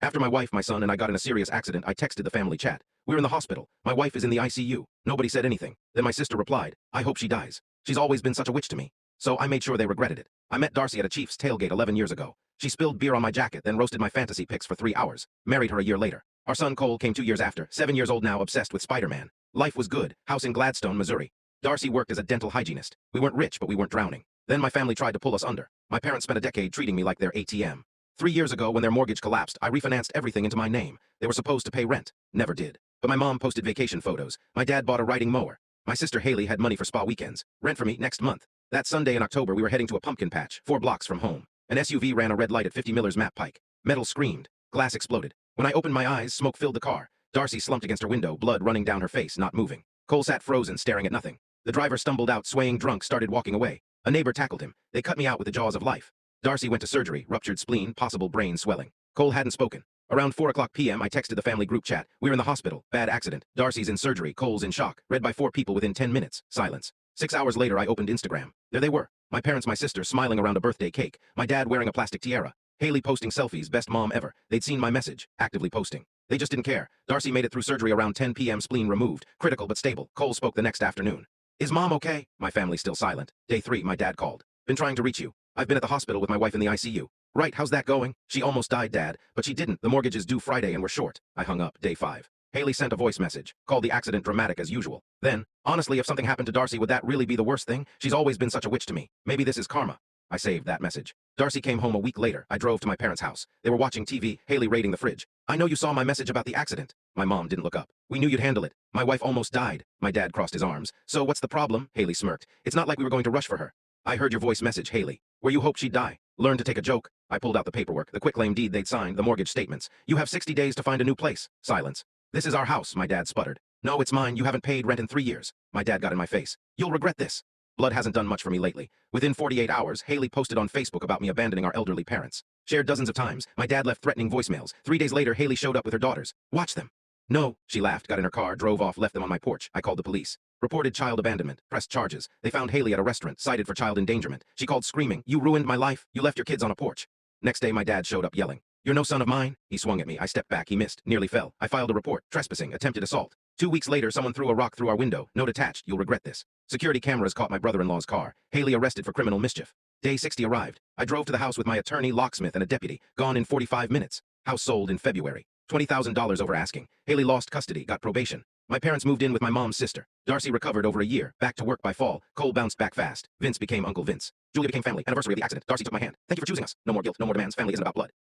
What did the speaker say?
After my wife, my son, and I got in a serious accident, I texted the family chat. We're in the hospital. My wife is in the ICU. Nobody said anything. Then my sister replied, I hope she dies. She's always been such a witch to me. So I made sure they regretted it. I met Darcy at a Chiefs tailgate 11 years ago. She spilled beer on my jacket, then roasted my fantasy pics for 3 hours. Married her a year later. Our son Cole came 2 years after, 7 years old now, obsessed with Spider-Man. Life was good. House in Gladstone, Missouri. Darcy worked as a dental hygienist. We weren't rich, but we weren't drowning. Then my family tried to pull us under. My parents spent a decade treating me like their ATM. 3 years ago, when their mortgage collapsed, I refinanced everything into my name. They were supposed to pay rent. Never did. But my mom posted vacation photos. My dad bought a riding mower. My sister Haley had money for spa weekends. Rent for me next month. That Sunday in October, we were heading to a pumpkin patch, 4 blocks from home. An SUV ran a red light at 50 Miller's Map Pike. Metal screamed. Glass exploded. When I opened my eyes, smoke filled the car. Darcy slumped against her window, blood running down her face, not moving. Cole sat frozen, staring at nothing. The driver stumbled out, swaying drunk, started walking away. A neighbor tackled him. They cut me out with the jaws of life. Darcy went to surgery, ruptured spleen, possible brain swelling. Cole hadn't spoken. Around 4:00 p.m., I texted the family group chat. We're in the hospital. Bad accident. Darcy's in surgery. Cole's in shock. Read by 4 people within 10 minutes. Silence. 6 hours later, I opened Instagram. There they were. My parents, my sister, smiling around a birthday cake. My dad wearing a plastic tiara. Haley posting selfies, best mom ever. They'd seen my message, actively posting. They just didn't care. Darcy made it through surgery around 10 p.m., spleen removed. Critical but stable. Cole spoke the next afternoon. Is mom okay? My family still silent. Day 3, my dad called. Been trying to reach you. I've been at the hospital with my wife in the ICU. Right, how's that going? She almost died, Dad, but she didn't. The mortgage is due Friday and we're short. I hung up. Day 5. Haley sent a voice message. Called the accident dramatic as usual. Then, honestly, if something happened to Darcy, would that really be the worst thing? She's always been such a witch to me. Maybe this is karma. I saved that message. Darcy came home a week later. I drove to my parents' house. They were watching TV, Haley raiding the fridge. I know you saw my message about the accident. My mom didn't look up. We knew you'd handle it. My wife almost died. My dad crossed his arms. So what's the problem? Haley smirked. It's not like we were going to rush for her. I heard your voice message, Haley. Where you hoped she'd die. Learn to take a joke. I pulled out the paperwork, the quitclaim deed they'd signed, the mortgage statements. You have 60 days to find a new place. Silence. This is our house, my dad sputtered. No, it's mine. You haven't paid rent in 3 years. My dad got in my face. You'll regret this. Blood hasn't done much for me lately. Within 48 hours, Haley posted on Facebook about me abandoning our elderly parents. Shared dozens of times. My dad left threatening voicemails. 3 days later, Haley showed up with her daughters. Watch them. No, she laughed, got in her car, drove off, left them on my porch. I called the police. Reported child abandonment, pressed charges. They found Haley at a restaurant, cited for child endangerment. She called screaming, you ruined my life. You left your kids on a porch. Next day, my dad showed up yelling. You're no son of mine? He swung at me. I stepped back. He missed, nearly fell. I filed a report, trespassing, attempted assault. 2 weeks later, someone threw a rock through our window. Note attached, you'll regret this. Security cameras caught my brother-in-law's car. Haley arrested for criminal mischief. Day 60 arrived. I drove to the house with my attorney, locksmith, and a deputy. Gone in 45 minutes. House sold in February. $20,000 over asking. Haley lost custody, got probation. My parents moved in with my mom's sister. Darcy recovered over a year. Back to work by fall. Cole bounced back fast. Vince became Uncle Vince. Julia became family. Anniversary of the accident. Darcy took my hand. Thank you for choosing us. No more guilt, no more demands. Family isn't about blood.